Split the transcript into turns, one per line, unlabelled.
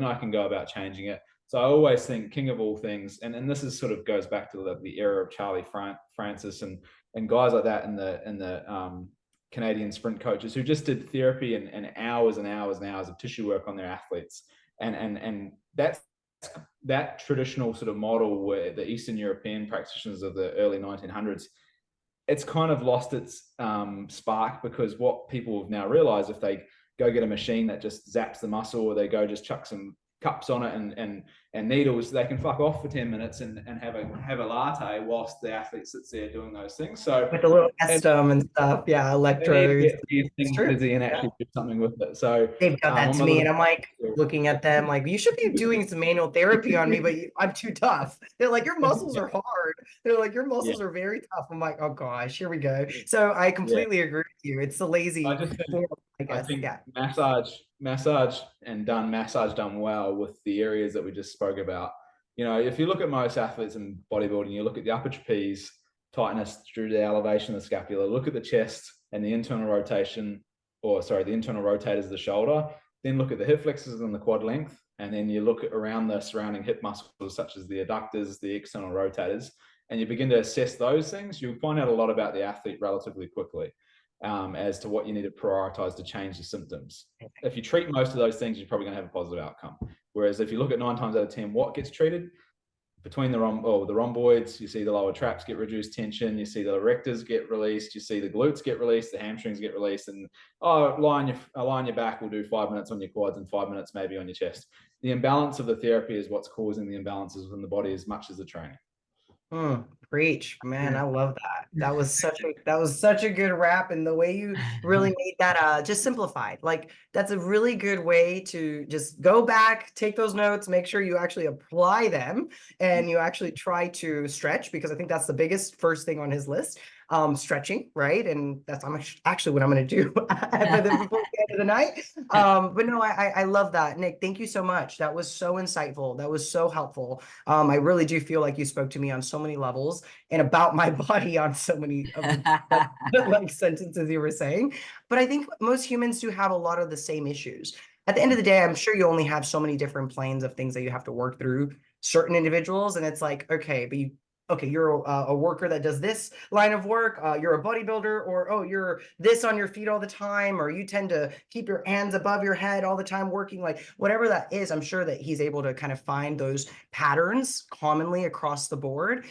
I can go about changing it. So I always think king of all things, and this is sort of goes back to the era of Charlie Francis and guys like that, and the Canadian sprint coaches who just did therapy and hours and hours and hours of tissue work on their athletes, and that traditional sort of model where the Eastern European practitioners of the early 1900s, it's kind of lost its spark, because what people have now realized, if they go get a machine that just zaps the muscle, or they go just chuck some cups on it and needles, they can fuck off for 10 minutes and have a latte whilst the athlete sits there doing those things. So
With a little
and
estom and stuff. Yeah,
they need to
electrodes.
get these
It's
things
true.
busy and
Yeah.
actually do something with it. So
They've done that
on
to
my
me,
little
and I'm like looking at them like, you should be doing some manual therapy on me, but I'm too tough. They're like, your muscles
yeah,
are hard. They're like, your
yeah,
muscles are very tough. I'm like, oh gosh, here we go. So I
yeah.
completely agree with you. It's the
I
lazy
just think
form, I
I
guess.
think
Yeah.
massage done well with the areas that we just spoke about. You know, if you look at most athletes in bodybuilding, you look at the upper trapeze tightness through the elevation of the scapula, look at the chest and the internal rotation, or sorry, the internal rotators of the shoulder, then look at the hip flexors and the quad length, and then you look at around the surrounding hip muscles, such as the adductors, the external rotators, and you begin to assess those things, you'll find out a lot about the athlete relatively quickly, as to what you need to prioritize to change the symptoms. If you treat most of those things, you're probably going to have a positive outcome. Whereas if you look at 9 times out of 10, what gets treated? Between the rhomboids, you see the lower traps get reduced tension, you see the erectors get released, you see the glutes get released, the hamstrings get released, and lie on your back will do 5 minutes on your quads and 5 minutes maybe on your chest. The imbalance of the therapy is what's causing the imbalances within the body as much as the training.
Preach, man.
Yeah.
I love that. That was such a good wrap, and the way you really made that just simplified. Like that's a really good way to just go back, take those notes, make sure you actually apply them, and you actually try to stretch, because I think that's the biggest first thing on his list. Stretching, right? And that's actually what I'm going to do before the end of the night. But no, I love that, Nick. Thank you so much. That was so insightful. That was so helpful. I really do feel like you spoke to me on so many levels and about my body on so many of the like sentences you were saying. But I think most humans do have a lot of the same issues. At the end of the day, I'm sure you only have so many different planes of things that you have to work through certain individuals. And it's like, okay, but you're a worker that does this line of work. You're a bodybuilder, or oh, you're this on your feet all the time, or you tend to keep your hands above your head all the time working. Like whatever that is, I'm sure that he's able to kind of find those patterns commonly across the board